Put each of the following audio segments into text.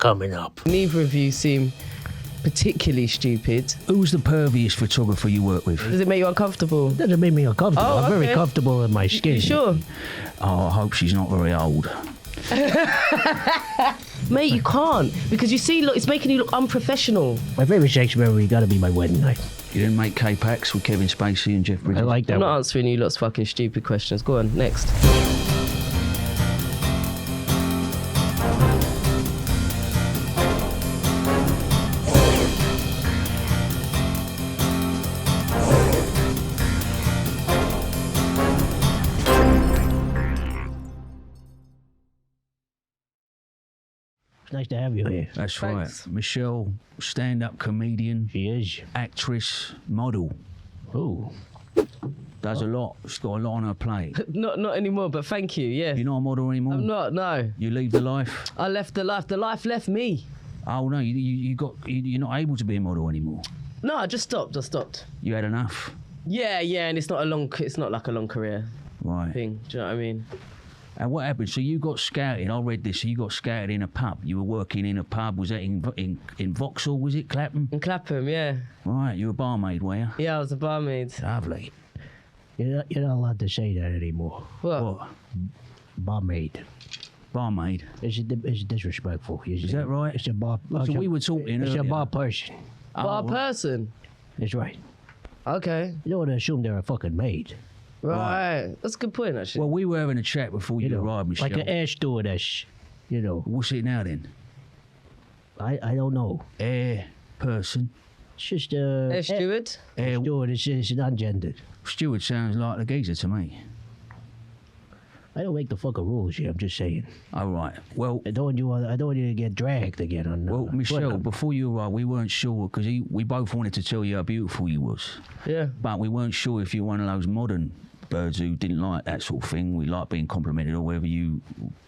coming up. Neither of you seem particularly stupid. Who's the perviest photographer you work with? Does it make you uncomfortable? It doesn't make me uncomfortable. Oh, I'm very okay. comfortable in my skin. You sure? Oh, I hope she's not very old. Mate, you can't. Because you see, look, it's making you look unprofessional. My favorite sex memory got to be my wedding night. You didn't make K-Pax with Kevin Spacey and Jeff Bridges? I like that I'm not one. answering you lots of fucking stupid questions. Go on, next. It's nice to have you here. That's Thanks. right. Michelle, stand-up comedian, She is. actress, model. Ooh. Does a lot. She's got a lot on her plate. Not anymore, but thank you, yeah. You're not a model anymore? I'm not, no. You leave the life? I left the life. The life left me. Oh, no, you're not able to be a model anymore. No, I just stopped. You had enough? Yeah, and it's not like a long career Right. thing. Do you know what I mean? And what happened? So you got scouted. I read this. So you got scouted in a pub. You were working in a pub. Was that in Vauxhall? Was it Clapham? In Clapham, yeah. Right. You were a barmaid, were you? Yeah, I was a barmaid. Lovely. You're not allowed to say that anymore. What? Barmaid. Barmaid. It's disrespectful. Is that right? It's a bar. So we were talking It's earlier. a bar person. Bar right. person. That's right. Okay. You don't want to assume they're a fucking maid. Right. That's a good point, actually. Well, we were having a chat before you, arrived, Michelle. like an air stewardess. You know. What's it now then? I don't know. Air person. Hey, It's just steward. Air steward. It's non-gendered. steward sounds like the geezer to me. I don't make the fucking rules here. I'm just saying. All right. Well, I don't want you to get dragged again on. well, Michelle, Twitter. before you arrived, we weren't sure because we both wanted to tell you how beautiful you was, Yeah. but we weren't sure if you're one of those modern birds who didn't like that sort of thing. We like being complimented, or whether you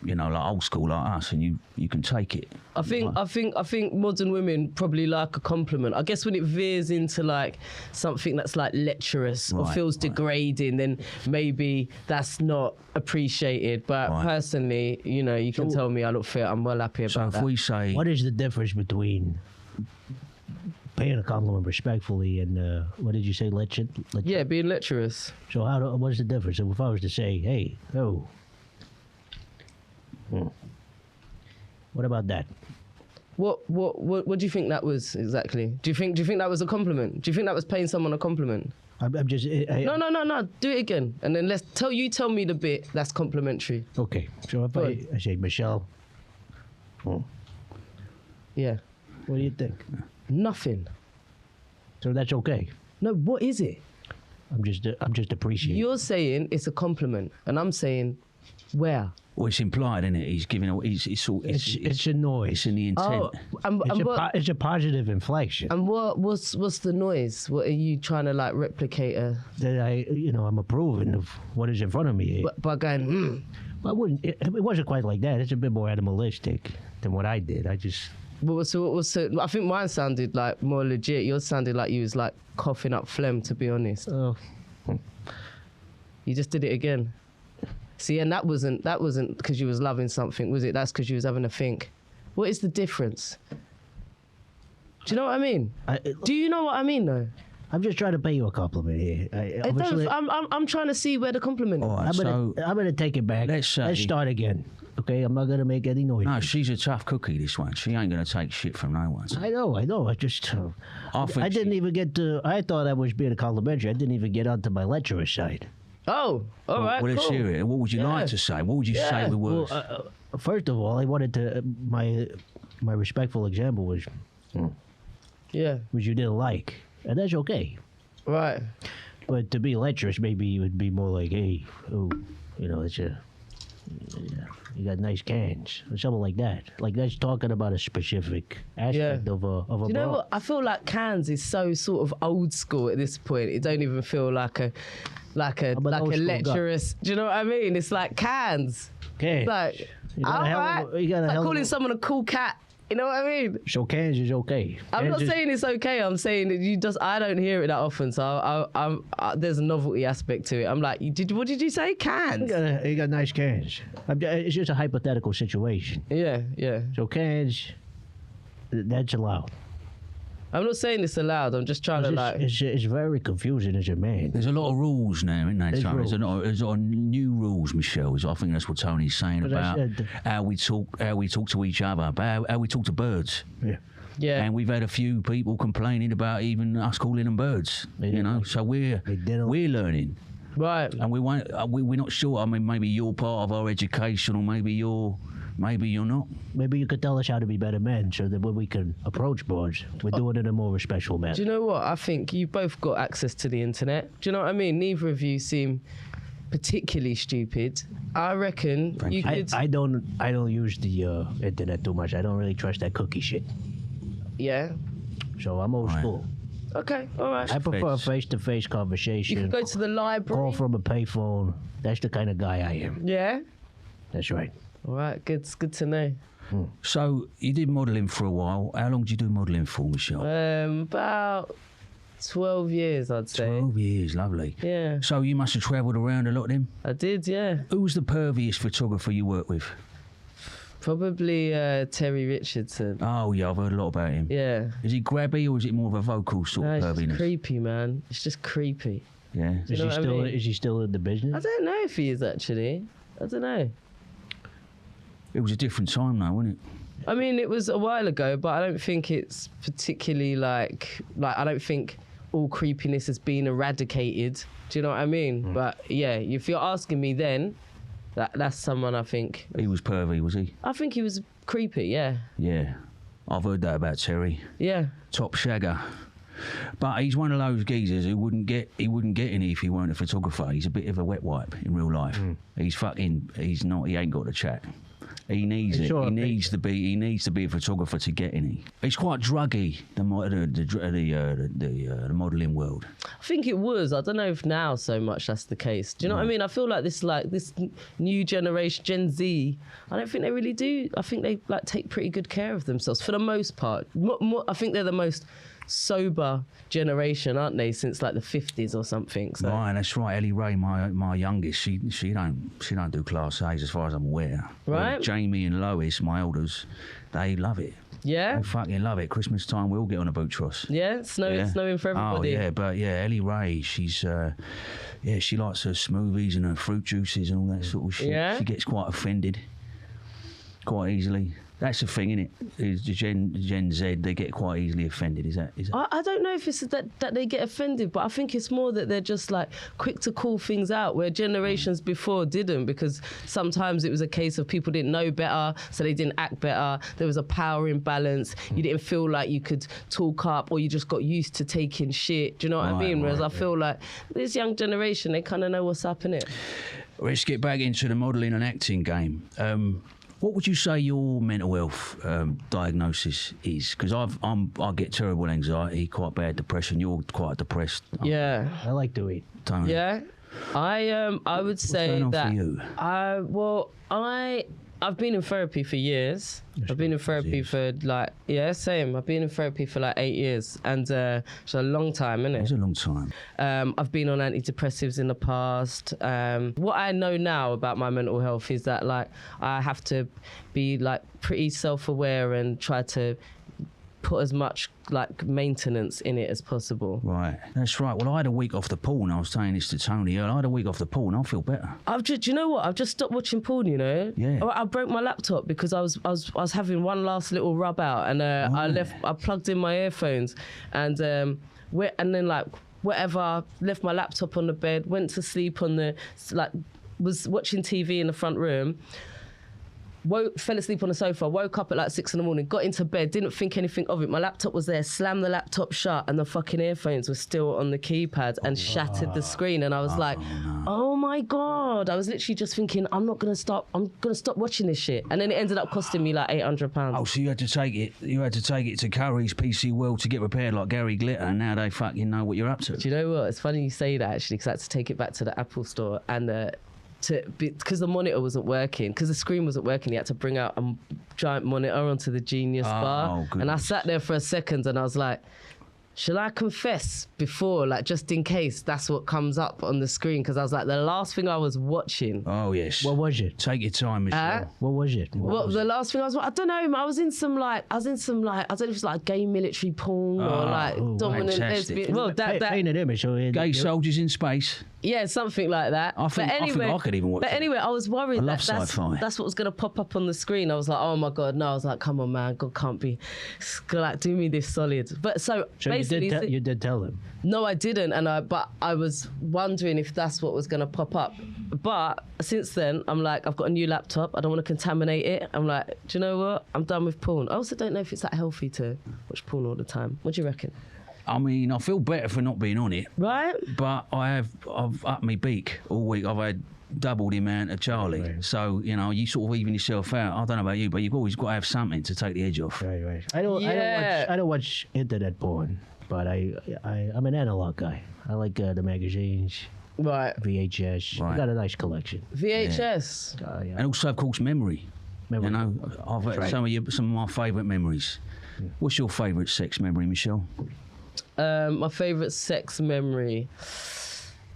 know, like old school like us, and you can take it. I think modern women probably like a compliment. I guess when it veers into like something that's like lecherous or Right, feels right. degrading, then maybe that's not appreciated. But Right. personally, you know, you can tell me I look fit. I'm well happy So about if that. we say, What is the difference between paying a compliment respectfully and what did you say, lecher? Yeah, being lecherous. So what is the difference? If I was to say, hey, what about that? What do you think that was exactly? Do you think that was a compliment? Do you think that was paying someone a compliment? I'm just. No. Do it again, and then tell me the bit that's complimentary. Okay. So if I say, Michelle, Yeah. what do you think? Nothing. So that's okay. No. What is it? I'm just appreciating. You're saying it's a compliment, and I'm saying, where? well, it's implied, isn't it? He's giving. It's a noise. It's in the intent. Oh, and It's a positive inflection. what's the noise? What are you trying to like replicate? That I'm approving of what is in front of me here. By going, I wouldn't. It wasn't quite like that. It's a bit more animalistic than what I did. I just. What was I think mine sounded like more legit. Yours sounded like you was like coughing up phlegm. To be honest, you just did it again. See, and that wasn't because you was loving something, was it? That's because you was having a think. What is the difference? Do you know what I mean? Do you know what I mean, though? I'm just trying to pay you a compliment here. I'm trying to see where the compliment is. All right, I'm gonna take it back. let's say- Let's start again. Okay, I'm not gonna make any noise. No, she's a tough cookie, this one. She ain't going to take shit from no one. I know. I just. I didn't even get to. I thought I was being complimentary. I didn't even get onto my lecherous side. Oh, all right, Well, let's cool. hear it. What would you like to say? What would you say with words? Well, first of all, I wanted to. My respectful example was Yeah, which you didn't like, and that's okay. right. But to be lecherous, maybe you would be more like, hey, it's you got nice cans or something like that. Like that's talking about a specific aspect of a. You know what? I feel like cans is so sort of old school at this point. It don't even feel like a I'm an old school guy. lecherous. Do you know what I mean? It's like cans. Cans. It's like, You got a hell of a- alright. you got a It's like hell of calling a- someone a cool cat. You know what I mean? So cans is okay. I'm not Cans is- saying it's okay. I'm saying that I don't hear it that often. So there's a novelty aspect to it. I'm like, what did you say? Cans? You got nice cans. It's just a hypothetical situation. Yeah. So cans, That's allowed. I'm not saying it's allowed. I'm just trying to like. It's very confusing as a man. There's a lot of rules now, isn't there? There's a lot of new rules, Michelle. I think that's what Tony's saying about how we talk to each other, about how we talk to birds. Yeah. Yeah. And we've had a few people complaining about even us calling them birds. You know, so we're learning. Right. And we're not sure. I mean, maybe you're part of our education, or maybe you're not. Maybe you could tell us how to be better men, so that when we can approach birds, we're doing it in a more respectful manner. Do you know what? I think you both got access to the internet. Do you know what I mean? Neither of you seem particularly stupid. I reckon you could. I don't use the internet too much. I don't really trust that cookie shit. Yeah. So I'm old school. Okay, all right. I prefer a face-to-face conversation. You can go to the library. Call from a payphone. That's the kind of guy I am. Yeah. That's right. All right, good. It's good to know. So you did modelling for a while. How long did you do modelling for, Michelle? About 12 years, I'd say. 12 years, lovely. Yeah. So you must have travelled around a lot then? I did, yeah. Who was the perviest photographer you worked with? Probably Terry Richardson. Oh, yeah, I've heard a lot about him. Yeah. Is he grabby, or is it more of a vocal sort of It's perviness? just creepy, man. It's just creepy. Yeah. Is he still in the business? I don't know if he is, actually. I don't know. It was a different time though, wasn't it? I mean, it was a while ago, but I don't think it's particularly like I don't think all creepiness has been eradicated. Do you know what I mean? But yeah, if you're asking me then, that's someone I think. He was pervy, was he? I think he was creepy, yeah. Yeah. I've heard that about Terry. Yeah. Top shagger. But he's one of those geezers who wouldn't get any if he weren't a photographer. He's a bit of a wet wipe in real life. He ain't got the chat. He needs it. He needs to be a photographer to get any. It's quite druggy, the modelling world. I think it was. I don't know if now so much that's the case. Do you know what I mean? I feel like this new generation, Gen Z, I don't think they really do. I think they take pretty good care of themselves for the most part. I think they're the most sober generation, aren't they, since the 50s or something? So. Right, that's right. Ellie Ray, my youngest, she don't do class A's as far as I'm aware. Right. Jamie and Lois, my elders, they love it. Yeah. They fucking love it. Christmas time, we'll get on a boat truss. Yeah, snowing for everybody. Oh yeah, but yeah, Ellie Ray, she's she likes her smoothies and her fruit juices and all that sort of shit. Yeah. She gets quite offended quite easily. That's the thing, isn't it? Is the Gen Z, they get quite easily offended. Is that? I don't know if it's that they get offended, but I think it's more that they're just quick to call things out, where generations before didn't, because sometimes it was a case of people didn't know better, so they didn't act better. There was a power imbalance. You didn't feel like you could talk up, or you just got used to taking shit. Do you know what I mean? Whereas I feel like this young generation, they kind of know what's happening. Let's get back into the modelling and acting game. What would you say your mental health diagnosis is? Because I get terrible anxiety, quite bad depression. You're quite depressed. Yeah. I like to eat. Tony. Yeah. I would say going on that. For you? I've been in therapy for years. I've been in therapy for same. I've been in therapy for 8 years, and it's a long time, isn't it? It's a long time. I've been on antidepressives in the past. What I know now about my mental health is that I have to be pretty self-aware and try to put as much maintenance in it as possible. Right, that's right. Well, I had a week off the porn. I was saying this to Tony. I had a week off the porn. I feel better. Do you know what? I've just stopped watching porn. You know. Yeah. I broke my laptop because I was having one last little rub out, and I plugged in my earphones, and then whatever, left my laptop on the bed, went to sleep was watching TV in the front room. Fell asleep on the sofa, woke up at 6 a.m, got into bed, didn't think anything of it. My laptop was there, slammed the laptop shut, and the fucking earphones were still on the keypad and shattered the screen. And I was oh my God. I was literally just thinking, I'm going to stop watching this shit. And then it ended up costing me £800. Oh, so you had to take it to Curry's PC World to get repaired like Gary Glitter, and now they fucking know what you're up to. Do you know what? It's funny you say that, actually, because I had to take it back to the Apple store, and because the monitor wasn't working, because the screen wasn't working, he had to bring out a giant monitor onto the Genius bar. Goodness. And I sat there for a second and I was like, Shall I confess before, like, just in case that's what comes up on the screen? Because I was like, the last thing I was watching. Oh, yes. What was it? Take your time, Michelle. What was it? What the last thing I was? I don't know. I was in some like. I don't know if it's like gay military porn or like dominant fantastic. lesbian. Well, that Paint an image. So Gay soldiers in space. yeah, something like that. I think I could even watch But that. anyway, I was worried I love that's sci-fi. what was gonna pop up on the screen. I was like, oh my god, no. I was like, come on, man, God can't be like do me this solid. But so basically, you did tell him. no, I didn't, but I was wondering if that's what was going to pop up. But since then, I'm like, I've got a new laptop. I don't want to contaminate it. I'm like, do you know what? I'm done with porn. I also don't know if it's that healthy to watch porn all the time. What do you reckon? I mean, I feel better for not being on it, Right? but I've upped my beak all week. I've had double the amount of Charlie. Right. So, you know, you sort of even yourself out. I don't know about you, but you've always got to have something to take the edge off. Right. I Yeah. don't watch internet porn, but I'm an analog guy. I like the magazines, Right. VHS. Right. I got a nice collection. VHS. Yeah. And also, of course, memory. Memory. You know, I've had Right. some of my favourite memories. What's your favourite sex memory, Michelle? My favourite sex memory.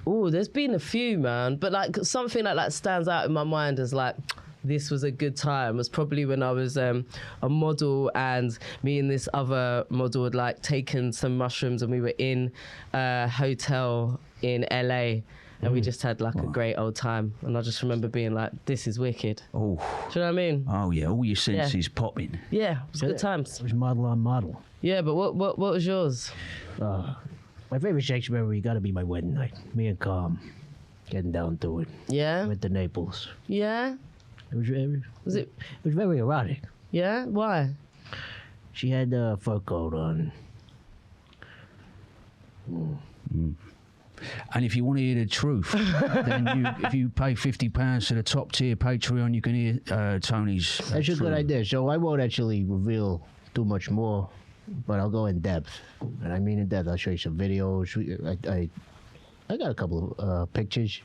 Oh, there's been a few, man. But like something like that stands out in my mind as like, this was a good time. It was probably when I was a model and me and this other model had like taken some mushrooms and we were in a hotel in LA and we just had like a great old time. And I just remember being like, this is wicked. Oh, Do you know what I mean? oh yeah, all your senses popping. Yeah, it was good times. It was model on model. Yeah, but what was yours? My favorite sex memory got to be my wedding night. Me and Calm getting down to it. Yeah? Went to Naples. Yeah? It was it? It was very erotic. Yeah? Why? She had a fur coat on. And if you want to hear the truth, then if you pay £50 to the top tier Patreon, you can hear Tony's. That's a good truth. idea. So I won't actually reveal too much more, but I'll go in depth. And I mean in depth. I'll show you some videos. I got a couple of pictures.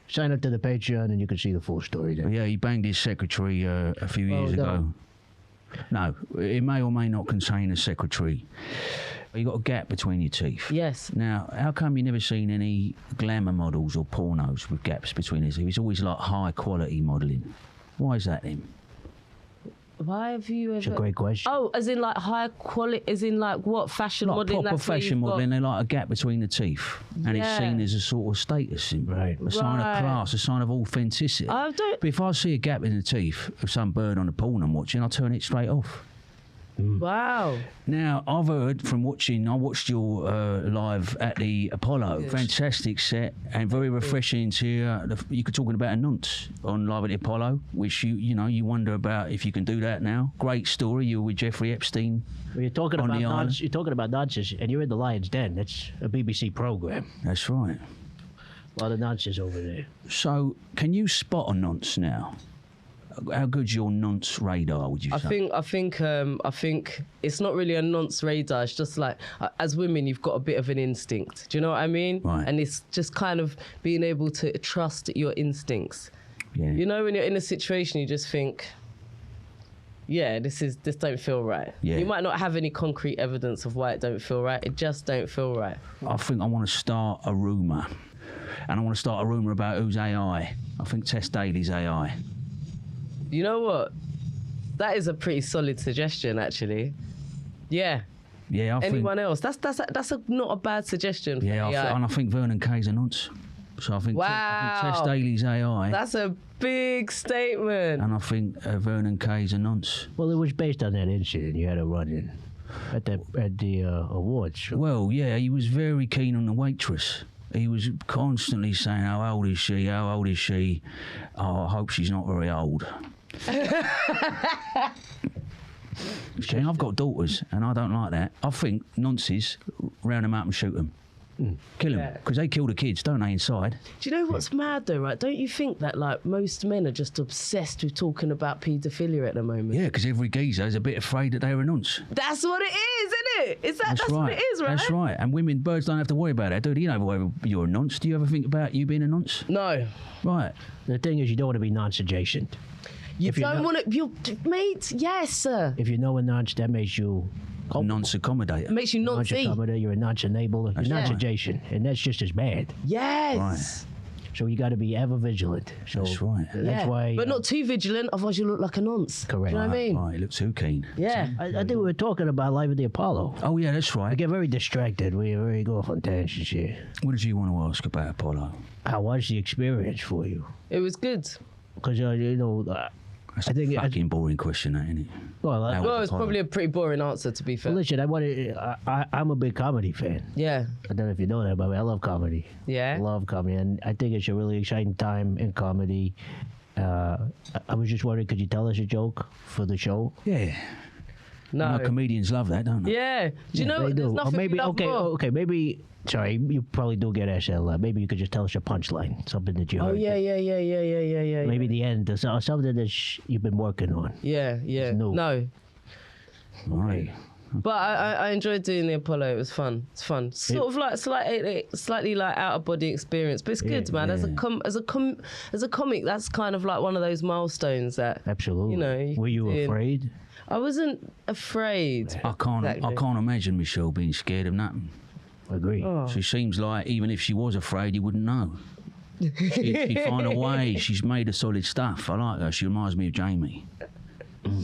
Sign up to the Patreon and you can see the full story there. Yeah, he banged his secretary a few years ago. No, it may or may not contain a secretary. You got a gap between your teeth. Yes. Now, how come you never seen any glamour models or pornos with gaps between his teeth? It's always like high quality modelling. Why is that then? Why have you ever... It's a great question. Oh, as in like high quality, as in like what, fashion Like modelling? proper That's where fashion you've got- modelling, they like a gap between the teeth. And it's Yeah. seen as a sort of status symbol. Right. A sign Right. of class, a sign of authenticity. I don't... But if I see a gap in the teeth of some bird on the porn I'm watching, I'll turn it straight off. Wow. Now, I've heard from watching, I watched your live at the Apollo. Yes. Fantastic set and very refreshing to hear. You were talking about a nonce on Live at the Apollo, which you wonder about if you can do that now. Great story. You were with Jeffrey Epstein. Well, you're talking on about the island. you're talking about nonsense, and you're in the Lion's Den. That's a BBC program. That's right. A lot of nonsense over there. So, can you spot a nonce now? How good's your nonce radar, would you say? I think it's not really a nonce radar. It's just like, as women, you've got a bit of an instinct. Do you know what I mean? Right. And it's just kind of being able to trust your instincts. Yeah. You know, when you're in a situation, you just think, yeah, this don't feel right. Yeah. You might not have any concrete evidence of why it don't feel right. It just don't feel right. I think I want to start a rumour. And I want to start a rumour about who's AI. I think Tess Daly's AI. You know what? That is a pretty solid suggestion, actually. Yeah. Yeah, I think... Anyone else? That's not a bad suggestion. For Yeah, AI. and I think Vernon Kay's a nonce. So I think, I Wow. think Tess Daly's AI. That's a big statement. And I think Vernon Kay's a nonce. Well, it was based on that incident you had a run-in at the awards show. Well, yeah, he was very keen on the waitress. He was constantly saying, how old is she? How old is she? Oh, I hope she's not very old. Jane, I've got daughters, and I don't like that. I think nonces, round them up and shoot them. Kill them, because they kill the kids, don't they, inside? Do you know what's mad though, right? Don't you think that like most men are just obsessed with talking about paedophilia at the moment? Yeah, because every geezer is a bit afraid that they're a nonce. That's what it is, isn't it? That's right. what it is, right? That's right. And birds don't have to worry about that, do they? You know whether you're a nonce. Do you ever think about you being a nonce? No. Right. The thing is, you don't want to be nonce adjacent. You If you're don't not- want to, mate, yes, sir. If you know a nonce, that makes you non-accommodator. It makes you non-see. Non-accommodator, you're a non-enabler, you're right. non-adjacent, and that's just as bad. Yes. Right. So you got to be ever vigilant. So That's right. That's why. But not too vigilant, otherwise you look like a nonce. Correct. Do you know what I mean? Right, you look too keen. Yeah. I think we were talking about Life of the Apollo. Oh, yeah, that's I right. get very distracted. We go off on tangents here. What did you want to ask about Apollo? How was the experience for you? It was good. Because That's I think a fucking boring question, that, isn't it? well, How- Well, it's Apollo. probably a pretty boring answer, to be fair. listen, I'm a big comedy fan. Yeah. I don't know if you know that, but I love comedy. Yeah. I love comedy, and I think it's a really exciting time in comedy. I was just wondering, could you tell us a joke for the show? Yeah. No. Comedians love that, don't they? Yeah. Do you know They what? There's do. nothing Or maybe we love more. maybe. Sorry, you probably do get asked that a lot. Maybe you could just tell us a punchline, something that you Oh, heard. yeah. Maybe the end, or something that you've been working on. Yeah. new. No. Right. But I enjoyed doing the Apollo. It was fun. It's fun. Sort of like slightly like out of body experience, but it's good, man. As a comic, that's kind of like one of those milestones that Absolutely. You know, Were you doing- afraid? I wasn't afraid. I can't imagine Michelle being scared of nothing. Agree. Oh. She seems like even if she was afraid, you wouldn't know. She'd find a way. She's made of solid stuff. I like her. She reminds me of Jamie,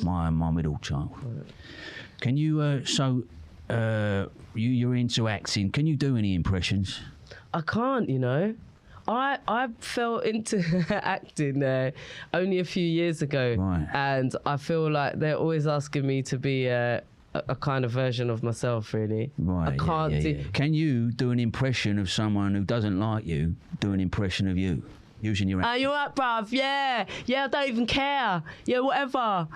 my middle child. Can you? You're into acting. Can you do any impressions? I can't, you know. I fell into acting only a few years ago, Right. and I feel like they're always asking me to be a kind of version of myself. Really, Right. I can't do. Yeah. Can you do an impression of someone who doesn't like you? Do an impression of you using your. You alright, bruv? Yeah, I don't even care. Yeah, whatever.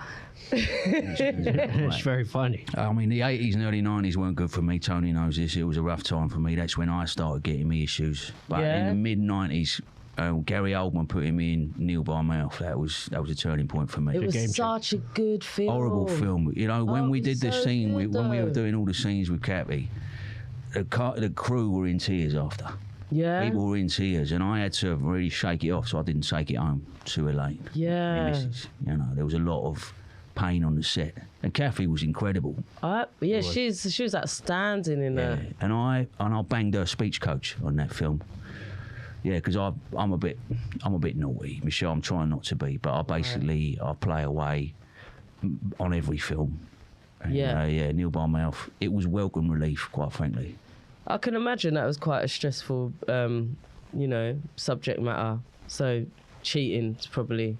It's very funny. I mean, the 80s and early 90s weren't good for me. Tony knows this. It was a rough time for me. That's when I started getting me issues. But in the mid 90s, Gary Oldman putting me in Kneel by Mouth. That was a turning point for me. It was game such a good film. Horrible film. You know, when we did the so scene, good, when we were though. doing all the scenes with Cappy, the crew were in tears after. Yeah. People were in tears, and I had to really shake it off, so I didn't take it home to Elaine. Yeah. My missus. You know, there was a lot of pain on the set, and Kathy was incredible. She was outstanding in that. And I banged her speech coach on that film. Yeah, because I'm a bit naughty, Michelle. I'm trying not to be, but I play away on every film. And, Kneel by Mouth. It was welcome relief, quite frankly. I can imagine that was quite a stressful, subject matter. So cheating is probably.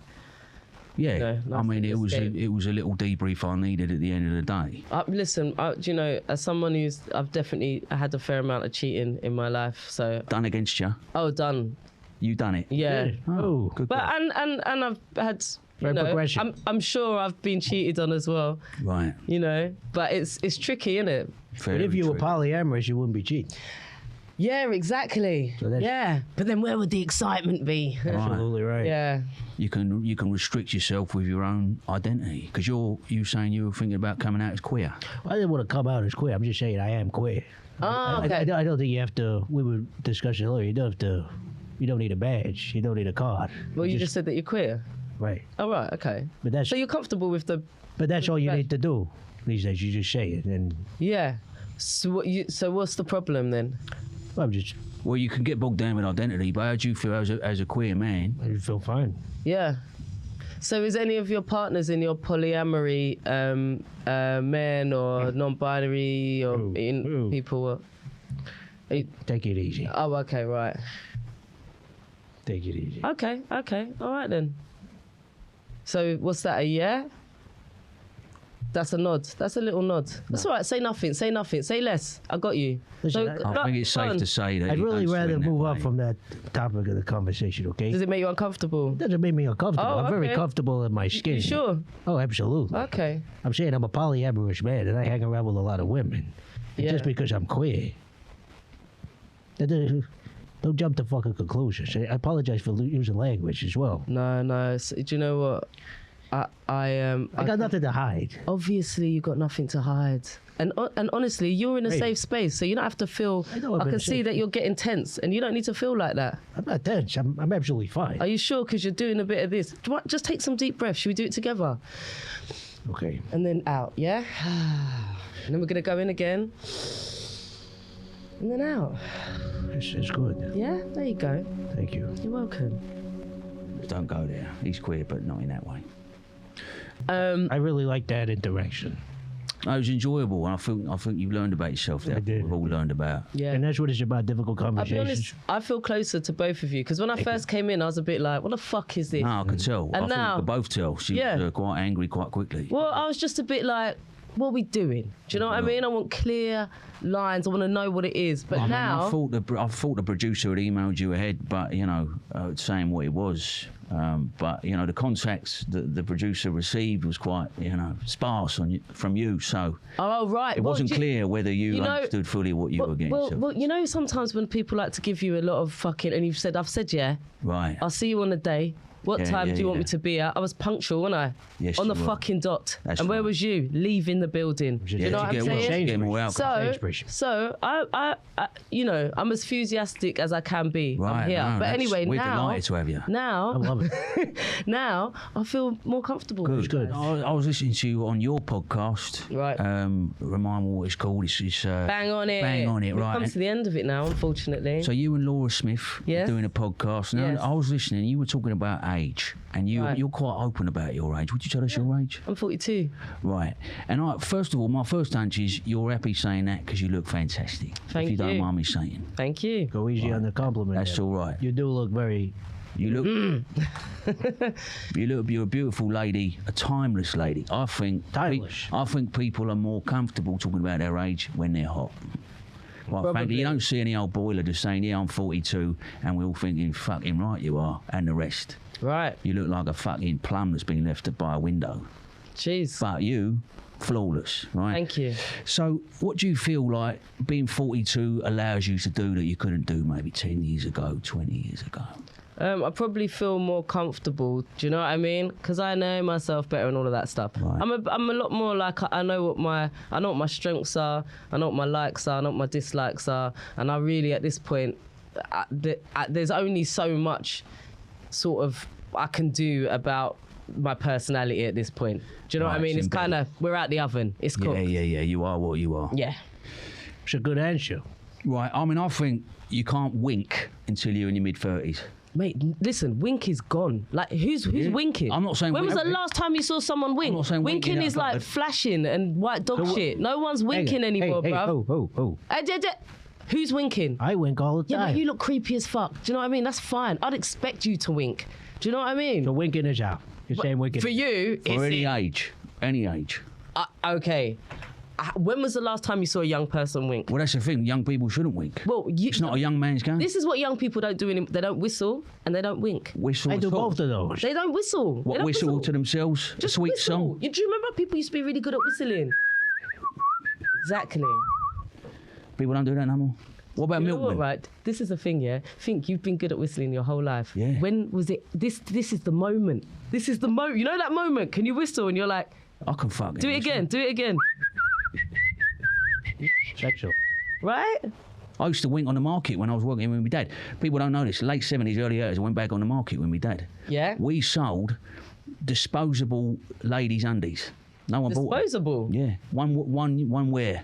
Yeah, No, I mean, nothing it was a little debrief I needed at the end of the day. Listen, as someone I've definitely had a fair amount of cheating in my life. So Done against you. done. You done it. Yeah. Oh, Good. But girl. and I've had. Very progressive. I'm sure I've been cheated on as well. Right. You know, but it's tricky, isn't it? but if you were polyamorous, you wouldn't be cheating. Yeah, exactly. So that's- Yeah, but then where would the excitement be? Absolutely right. Yeah. You can restrict yourself with your own identity because you saying you were thinking about coming out as queer. I didn't want to come out as queer. I'm just saying I am queer. Oh, okay. I don't think you have to. We were discussing earlier. You don't have to. You don't need a badge. You don't need a card. Well, you just said that you're queer. Right. Oh, right. Okay. But that's So you're comfortable with the. but that's all you badge. need to do these days. You just say it, and Yeah. So what's the problem then? I'm just. Well, you can get bogged down with identity, but how do you feel as a queer man? I just feel fine. Yeah. So is any of your partners in your polyamory men or non-binary or Ooh. people? Take it easy. Oh, okay, right. Take it easy. Okay, all right then. So what's that? A yeah? That's a nod. That's a little nod. That's all right. Say nothing. Say less. I got you. Listen, I think it's safe to say that. I'd you really don't rather swing that move up way. from that topic of the conversation. Okay. Does it make you uncomfortable? Doesn't make me uncomfortable. Oh, I'm very okay. comfortable in my skin. You sure? Oh, absolutely. Okay. I'm saying I'm a polyamorous man and I hang around with a lot of women. And Yeah. just because I'm queer. Don't jump to fucking conclusions. I apologize for using language as well. No. Do you know what? I got nothing to hide. Obviously, you got nothing to hide. And honestly, you're in a Hey. safe space, so you don't have to feel. I know I'm in can a see safe- that you're getting tense, and you don't need to feel like that. I'm not tense. I'm absolutely fine. Are you sure? Because you're doing a bit of this. Just take some deep breaths. Should we do it together? Okay. And then out, yeah? And then we're gonna go in again. And then out. It's good. Yeah, there you go. Thank you. You're welcome. Don't go there. He's queer, but not in that way. I really like that interaction. No, it was enjoyable, and I think you learned about yourself there. I did. We've all learned about. Yeah. And that's what it's about, difficult I'll be conversations. honest, I feel closer to both of you because when I first came in, I was a bit like, what the fuck is this? No, I could tell. And I now- think we could both tell. She was quite angry quite quickly. Well, I was just a bit like, what are we doing? Do you know what I mean? I want clear lines. I want to know what it is. But now... I thought the producer had emailed you ahead, but, saying what it was. But, the contacts that the producer received was quite, sparse from you. So Oh, right. it wasn't clear whether you understood fully what you were getting. Well, sometimes when people like to give you a lot of fucking... And I've said, yeah. Right. I'll see you on the day. What time do you want me to be at? I was punctual, wasn't I? Yes, on the you were. fucking dot. That's and where right. was you? Leaving the building. Do you know what I'm saying? Get more alcohol. So I, I'm as enthusiastic as I can be. Right, I'm here. no, but anyway, we're now... delighted to have you. Now... I love it. now, I feel more comfortable. Good. I was listening to you on your podcast. Right. Remind me what it's called. It's Bang on it. Bang on it, We've right. come to the end of it now, unfortunately. So you and Laura Smith Yes. were doing a podcast. Now, Yes. I was listening. You were talking about age, and Right. you're quite open about your age. Would you tell us your age? I'm 42. Right. And first of all, my first hunch is you're happy saying that because you look fantastic. Thank if you. Don't you. mind me saying. Thank you. Go easy on the compliment. That's there. all right. You do look very... You look. You're a beautiful lady, a timeless lady. I think. Stylish. I think people are more comfortable talking about their age when they're hot. Right, frankly, you don't see any old boiler just saying, "Yeah, I'm 42," and we're all thinking, "Fucking right, you are," and the rest. Right. You look like a fucking plum that's been left by a window. Jeez. But you, flawless, right? Thank you. So, what do you feel like being 42 allows you to do that you couldn't do maybe 10 years ago, 20 years ago? I probably feel more comfortable. Do you know what I mean? Because I know myself better and all of that stuff. Right. I'm a lot more like I know what my strengths are. I know what my likes are. I know what my dislikes are. And I really, at this point, there's only so much sort of I can do about my personality at this point. Do you know what I mean? It's kind of we're out the oven. It's cooked. Yeah. You are what you are. Yeah. It's a good answer. Right. I mean, I think you can't wink until you're in your mid-30s. Mate, listen, wink is gone. Like, who's winking? I'm not saying When was the wink. last time you saw someone wink? I'm not saying winking winking, is like flashing and white dog So shit. No one's winking anymore, hey, bruv. Oh. Who's winking? I wink all the Yeah, time. but you look creepy as fuck. Do you know what I mean? That's fine. I'd expect you to wink. Do you know what I mean? So winking is out. You're saying winking. For you, For it's any age. okay. When was the last time you saw a young person wink? Well, that's the thing. Young people shouldn't wink. Well, It's not a young man's game. This is what young people don't do anymore. They don't whistle and they don't wink. Whistle. I do at all. both of those. They don't whistle. They What, don't whistle to themselves? Just a sweet whistle. song? Do you remember people used to be really good at whistling? Exactly. People don't do that no more. What about You know milkmen? what, right? This is the thing, yeah? Think you've been good at whistling your whole life. Yeah. When was it? This is the moment. This is the moment. You know that moment? Can you whistle? And you're like, I can fucking do it again. Do it again. Sexual. Right? I used to wink on the market when I was working with my dad. People don't know this. Late 70s, early 80s, I went back on the market with my dad. Yeah. We sold disposable ladies' undies. No one bought them. Disposable. Yeah, one wear.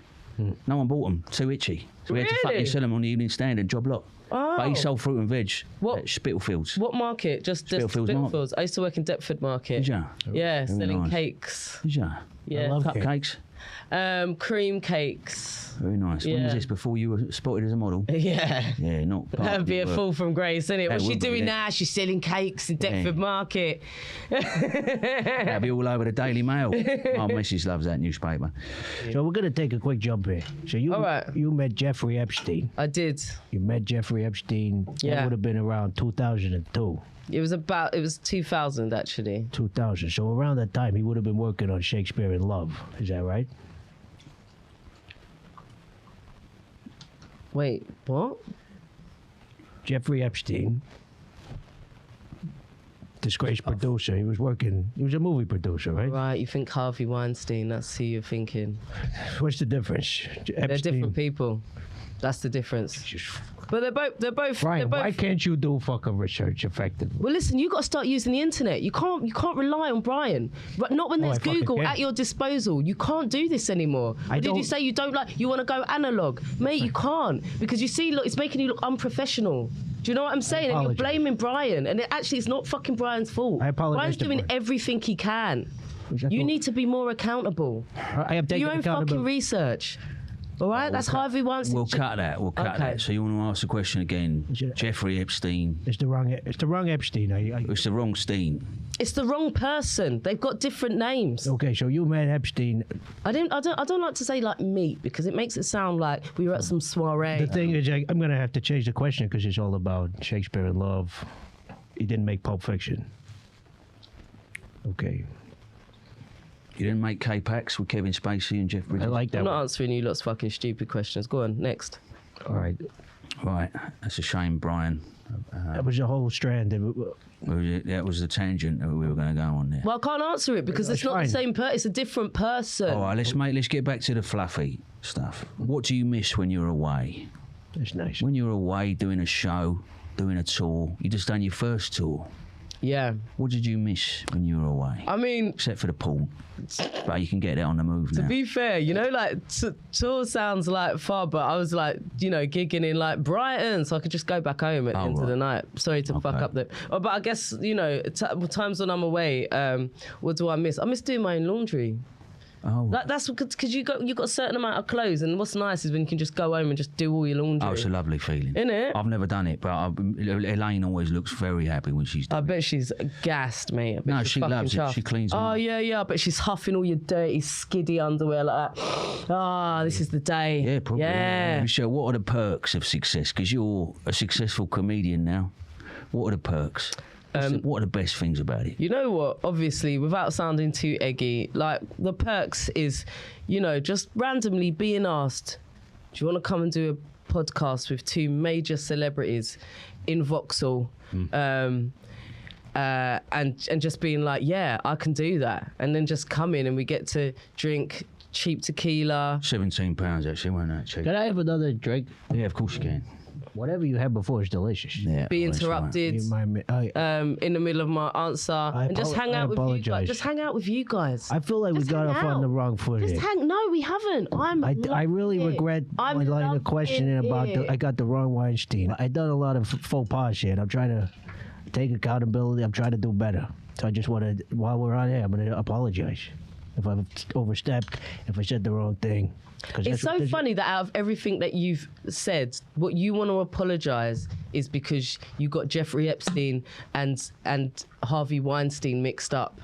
No one bought them. Too itchy. So we had to Really? fucking sell them on the evening stand and job lot. But he Oh. sold fruit and veg What? at Spitalfields. What market? Just Spitalfields Market. Spitalfields. I used to work in Deptford Market. Did ya? Yeah, Very selling nice. cakes. Did ya? Yeah. love cake. Cupcakes. Cream cakes. Very nice. When Yeah. was this? Before you were spotted as a model? Yeah. Yeah, not part That'd of be your a work. fall from grace, isn't it? That What's she would be, doing yeah. now? She's selling cakes in Deptford Market. That'd be all over the Daily Mail. My missus loves that newspaper. So we're gonna take a quick jump here. So you All right. you met Jeffrey Epstein. I did. You met Jeffrey Epstein. Yeah. That would have been around 2002. It was 2000 actually. 2000. So around that time, he would have been working on Shakespeare in Love. Is that right? Wait, what? Jeffrey Epstein, disgraced producer. He was a movie producer, right? Right, you think Harvey Weinstein, that's who you're thinking. What's the difference? They're different people. That's the difference. Just But they're both. Brian, why can't you do fucking research effectively? Well, listen, you got to start using the internet. You can't rely on Brian. But not when there's I fucking Google can. at your disposal. You can't do this anymore. Or did you say you don't like? You want to go analog, mate? You can't because you see, look, it's making you look unprofessional. Do you know what I'm saying? And you're blaming Brian, and it's not fucking Brian's fault. I apologize. Brian's doing everything he can. You need to be more accountable. I have Do taken your own fucking accountability. research. All right, that's Harvey Weinstein. We'll cut that. We'll cut that. So you want to ask the question again? Jeffrey Epstein. It's the wrong Epstein. It's the wrong Steen. It's the wrong person. They've got different names. Okay, so you met Epstein. I don't like to say like meet because it makes it sound like we were at some soiree. The thing is, I'm going to have to change the question because it's all about Shakespeare in love. He didn't make Pulp Fiction. Okay. You didn't make K-Pax with Kevin Spacey and Jeff Bridges? I like that I'm one. not answering you lot's fucking stupid questions. Go on, next. All right. Right. That's a shame, Brian. That was a whole strand. That was the tangent that we were going to go on there. Well, I can't answer it because it's not fine. the same person. It's a different person. All right, let's get back to the fluffy stuff. What do you miss when you're away? That's nice. When you're away doing a show, doing a tour, you just done your first tour. Yeah. What did you miss when you were away? I mean, Except for the pool. But you can get it on the move now. to be fair, you know, like tour sounds like far, but I was like, you know, gigging in like Brighton, so I could just go back home at the end of the night. Sorry to fuck up the. Oh, but I guess, you know, times when I'm away, what do I miss? I miss doing my own laundry. Oh, That's because you got a certain amount of clothes, and what's nice is when you can just go home and just do all your laundry. oh, it's a lovely feeling. Isn't it? I've never done it, but Elaine always looks very happy when she's I done it. bet she's gassed, mate. I bet No, she's she fucking loves it. chuffed. She cleans them Oh, up. yeah. I bet she's huffing all your dirty, skiddy underwear like that. Ah, this is the day. Yeah, probably. Yeah. Michelle, what are the perks of success? Because you're a successful comedian now. What are the perks? What are the best things about it? You know what? Obviously, without sounding too eggy, like the perks is, you know, just randomly being asked, do you want to come and do a podcast with two major celebrities in Vauxhall? And just being like, yeah, I can do that. And then just come in and we get to drink cheap tequila. £17 actually, won't that cheap? Can I have another drink? Yeah, of course you can. Whatever you had before is delicious. Yeah, Be that's right. interrupted. You mind me? In the middle of my answer, and just hang I out with you guys. apologize. Just hang out with you guys. I feel like we Just got hang off on out. the wrong foot Just here. No, we haven't. I really loving it. regret I'm my line of loving questioning about it. I got the wrong Weinstein. I done a lot of faux pas shit. I'm trying to take accountability. I'm trying to do better. So I just want to, while we're on here, I'm going to apologize if I've overstepped, if I said the wrong thing. It's so funny that out of everything that you've said, what you want to apologise is because you got Jeffrey Epstein and Harvey Weinstein mixed up.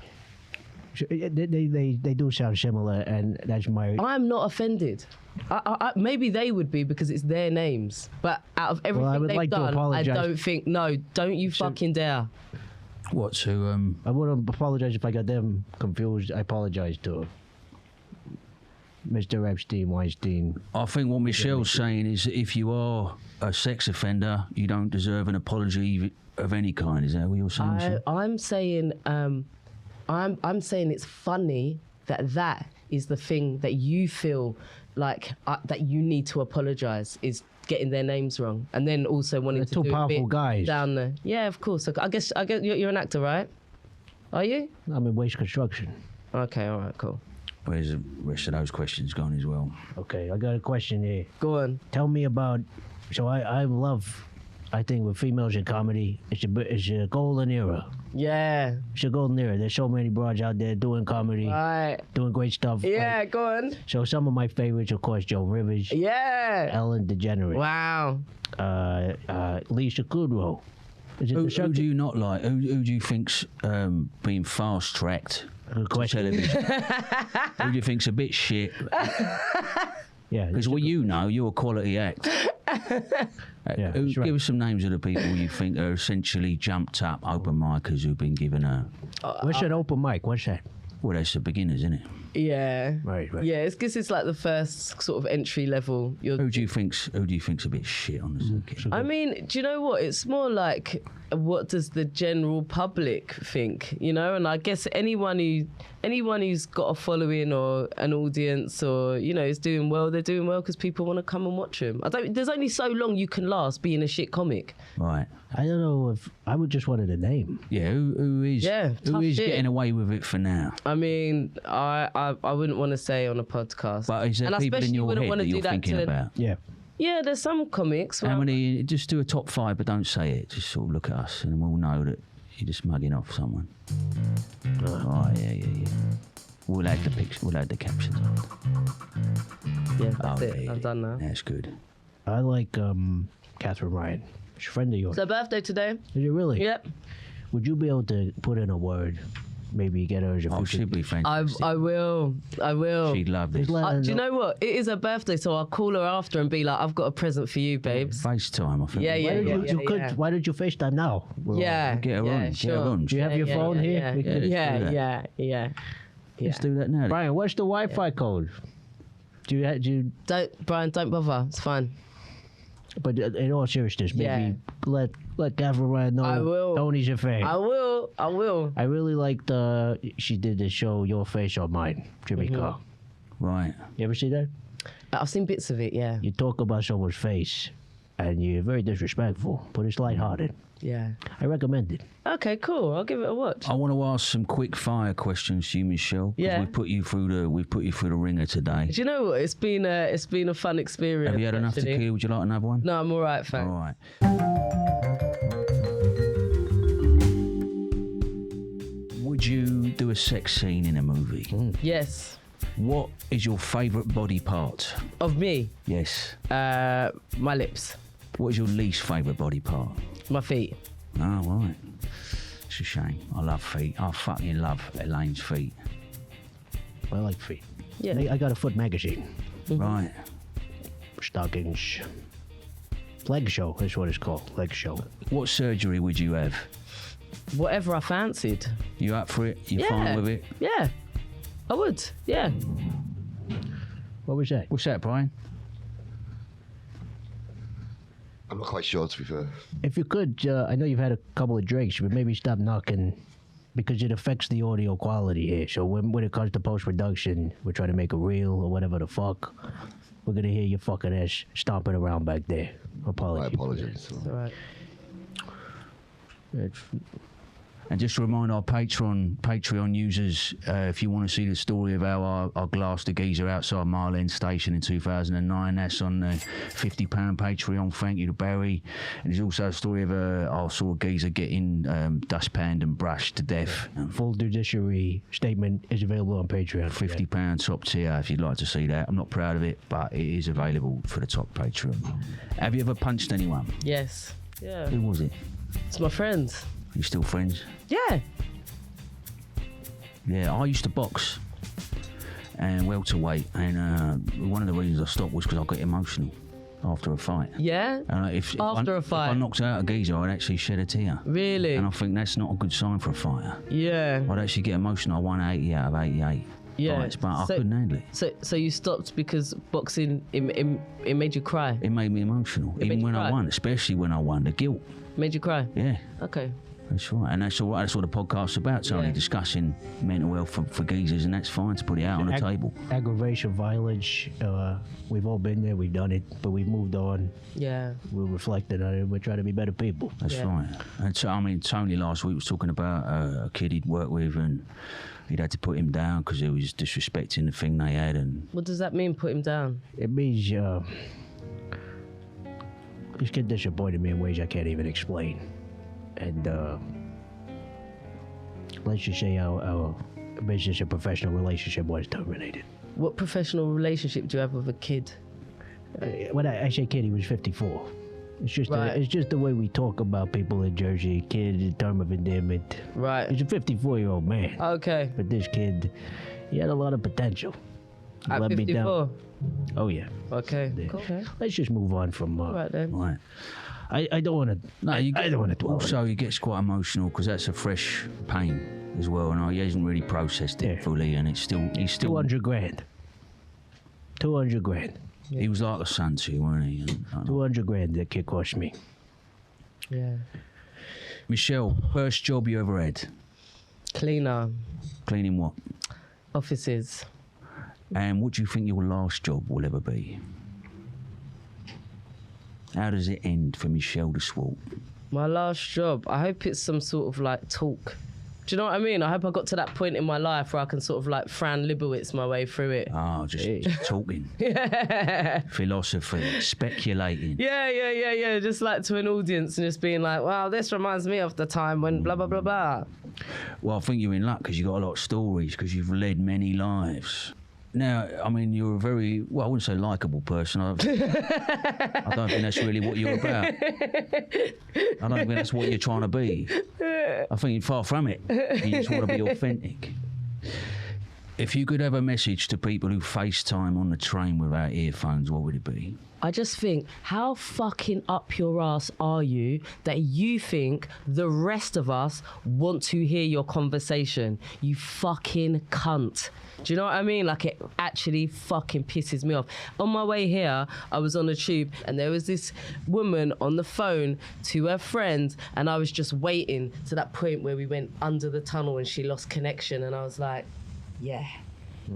They do sound similar, and that's my. I'm not offended. Maybe they would be because it's their names. But out of everything I would they've like to done, I apologise. don't think. No, don't you fucking dare. What, to... I would apologize if I got them confused. I apologize to Mr. Epstein, Weinstein. I think what Michelle's saying is that if you are a sex offender, you don't deserve an apology of any kind. Is that what you're saying? Michelle? I'm saying it's funny that is the thing that you feel like that you need to apologise is getting their names wrong, and then also wanting They're to two do a powerful bit guys. down there. Yeah, of course. I guess you're an actor, right? Are you? I'm in waste construction. Okay, all right, cool. Where's the rest of those questions gone as well? Okay, I got a question here. Go on. Tell me about. So I love. I think with females in comedy, it's a golden era. Yeah. It's a golden era. There's so many broads out there doing comedy, Right. doing great stuff. Yeah, go on. So some of my favorites, of course, Joan Rivers, Yeah. Ellen DeGeneres, Wow. Lisa Kudrow. Is it Who the do subject? you not like? Who do you think's being fast-tracked Good to question. television? Who do you think's a bit shit? Yeah, Because well, you know, you're a quality act. Yeah, that's right. Give us some names of the people you think are essentially jumped up open micers who've been given a... what's an open mic? What's that? Well, that's the beginners, isn't it? Yeah. Right. Yeah, it's because it's like the first sort of entry level. Who do you think's a bit shit on the circuit? I mean, do you know what? It's more like, what does the general public think? You know, and I guess anyone who anyone who's got a following or an audience or, you know, is doing well, they're doing well because people want to come and watch them. There's only so long you can last being a shit comic. Right. I don't know if I would just wanted a name. Yeah, who is getting away with it for now? I mean, I wouldn't want to say on a podcast. But is there people in your head that you're thinking about? Yeah. Yeah, there's some comics. How many? Just do a top 5, but don't say it. Just sort of look at us, and we'll know that you're just mugging off someone. Oh yeah. We'll add the pictures. We'll add the captions. Yeah, that's it. I'm done now. That's good. I like Catherine Ryan. She's a friend of yours. It's her birthday today. Is it really? Yep. Would you be able to put in a word? Maybe get her as a Oh, she'd be fantastic. I will. She'd love this. Do you know what? It is her birthday, so I'll call her after and be like, I've got a present for you, babes. FaceTime, I think. Yeah. Why don't you FaceTime now? Yeah. Get her on. Sure. Get her on. Do you have your phone here? Yeah. Let's do that now. Brian, what's the Wi-Fi code? Do you? Brian, don't bother. It's fine. But in all seriousness, maybe let Catherine Ryan know. I will. Tony's a fan. I will. I really liked she did the show Your Face or Mine, Jimmy Carr. Right. You ever see that? I've seen bits of it, yeah. You talk about someone's face, and you're very disrespectful, but it's lighthearted. Yeah. I recommend it. Okay, cool. I'll give it a watch. I want to ask some quick fire questions to you, Michelle. 'Cause Yeah. We've put you through the ringer today. Do you know what? It's been a fun experience. Have you had enough actually. tequila? Would you like another one? No, I'm all right, thanks. All right. Would you do a sex scene in a movie? Yes. What is your favourite body part? Of me, Yes. my lips, What is your least favourite body part? my feet. Oh, right. It's a shame. I love feet. I fucking love Elaine's feet. I like feet. Yeah. I got a foot magazine. Right. Stockings. Leg show is what it's called. Leg show. What surgery would you have? Whatever I fancied. You up for it? You Yeah. fine with it? Yeah. I would. Yeah. What was that? What's that, Brian? I'm not quite sure, to be fair. If you could, I know you've had a couple of drinks, but maybe stop knocking because it affects the audio quality here. So when it comes to post-production, we're trying to make a reel or whatever the fuck, we're going to hear your fucking ass stomping around back there. My Apologies. apologies. It's all right. And just to remind our Patreon users, if you want to see the story of how I glassed the geezer outside Mile End Station in 2009, that's on the £50 Patreon. Thank you to Barry. And there's also a story of I saw a geezer getting dustpanned and brushed to death. Full judiciary statement is available on Patreon. £50 top tier if you'd like to see that. I'm not proud of it, but it is available for the top Patreon. Have you ever punched anyone? Yes. Yeah. Who was it? It's my friends. You still friends? Yeah. Yeah, I used to box and welterweight, and one of the reasons I stopped was because I got emotional after a fight. Yeah. If After a if fight. I knocked out a geezer, I'd actually shed a tear. Really? And I think that's not a good sign for a fighter. Yeah. I'd actually get emotional. I won 80 out of 88 Yeah. fights, but I So- couldn't handle it. So you stopped because boxing it made you cry. It made me emotional, made even you when I cry? won, especially when I won. The guilt. Made you cry. Yeah. Okay. That's right, and that's all right. That's what the podcast's about. It's only Yeah. discussing mental health for geezers, and that's fine to put it out on the table. Aggravation, violence, we've all been there, we've done it, but we've moved on. Yeah. We're reflecting on it, we're trying to be better people. That's Yeah. right. And so, I mean, Tony last week was talking about a kid he'd worked with, and he'd had to put him down because he was disrespecting the thing they had. And What does that mean? Put him down. It means this kid disappointed me in ways I can't even explain. And let's just say our business and professional relationship was terminated. What professional relationship do you have with a kid? When I say kid, he was 54. It's just Right. it's just the way we talk about people in Jersey. Kid, in term of endearment. Right. He's a 54-year-old man. Okay. But this kid, he had a lot of potential. He At let me 54. down. Oh yeah. Okay. Yeah. Cool. Okay. Let's just move on from. All right then. right. I don't want to. No, you I don't want to dwell. Also, he gets quite emotional because that's a fresh pain as well, and he hasn't really processed it Yeah. fully, and he's still 200 grand. 200 grand. He was like a son to you, weren't he? And, 200 grand that kid cost me. Yeah. Michelle, first job you ever had? Cleaner. Cleaning what? Offices. And what do you think your last job will ever be? How does it end for Michelle de Swarte? My last job, I hope it's some sort of like talk. Do you know what I mean? I hope I got to that point in my life where I can sort of like Fran Lebowitz my way through it. Oh, just talking. Yeah. Philosophy, speculating. Yeah. Just like to an audience and just being like, wow, this reminds me of the time when blah, blah, blah, blah. Well, I think you're in luck because you've got a lot of stories because you've led many lives. Now, I mean, you're a very, well, I wouldn't say likeable person. I don't think that's really what you're about. I don't think that's what you're trying to be. I think you're far from it. You just want to be authentic. If you could have a message to people who FaceTime on the train without earphones, what would it be? I just think, how fucking up your ass are you that you think the rest of us want to hear your conversation? You fucking cunt. Do you know what I mean? Like, it actually fucking pisses me off. On my way here, I was on the tube and there was this woman on the phone to her friend, and I was just waiting to that point where we went under the tunnel and she lost connection, and I was like, yeah.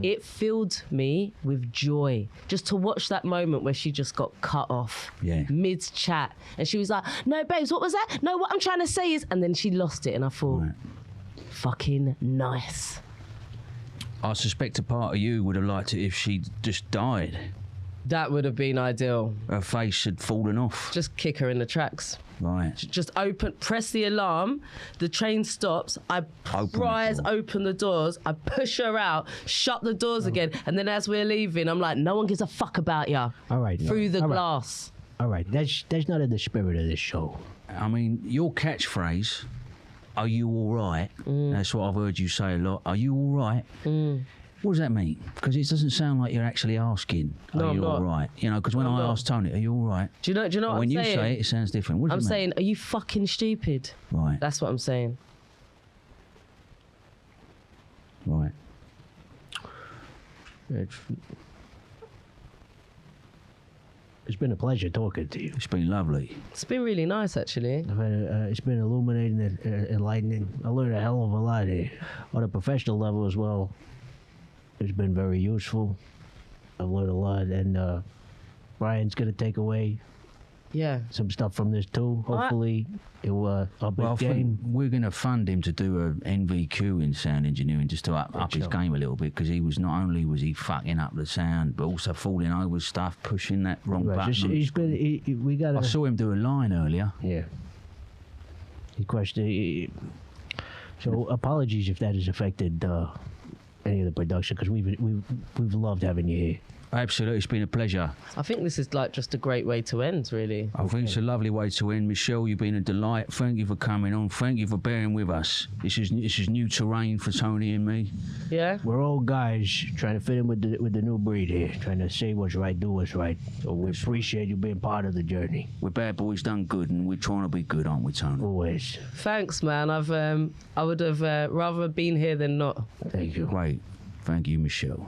It filled me with joy just to watch that moment where she just got cut off mid-chat. And she was like, no, babes, what was that? No, what I'm trying to say is... And then she lost it and I thought, fucking nice. I suspect a part of you would have liked it if she just died. That would have been ideal. Her face had fallen off. Just kick her in the tracks. Right. Just press the alarm, the train stops, I open the doors, I push her out, shut the doors again, and then as we're leaving, I'm like, no one gives a fuck about ya. All right. Through the glass. All right, that's not in the spirit of this show. I mean, your catchphrase, are you all right? That's what I've heard you say a lot. Are you all right? What does that mean? Because it doesn't sound like you're actually asking, are you all right? You know, because when I asked Tony, are you all right? Do you know what I'm saying? When you say it, it sounds different. What does it mean? saying, are you fucking stupid? Right. That's what I'm saying. Right. It's been a pleasure talking to you. It's been lovely. It's been really nice, actually. It's been illuminating and enlightening. I learned a hell of a lot here. On a professional level as well. It's been very useful. I've learned a lot, and Brian's going to take away some stuff from this too. Hopefully, it will up his game. We're going to fund him to do a NVQ in sound engineering just to up his game a little bit, because he was not only was he fucking up the sound, but also falling over stuff, pushing that wrong button. I saw him do a line earlier. Yeah. He questioned. So apologies if that has affected any of the production, because we've loved having you here. Absolutely, it's been a pleasure. I think this is like just a great way to end, really. I think it's a lovely way to end. Michelle, you've been a delight. Thank you for coming on. Thank you for bearing with us. This is new terrain for Tony and me. Yeah. We're old guys trying to fit in with the new breed here, trying to say what's right, do what's right. So we appreciate you being part of the journey. We're bad boys done good, and we're trying to be good, aren't we, Tony? Always. Thanks, man. I would have rather been here than not. Thank you. Great. Thank you, Michelle.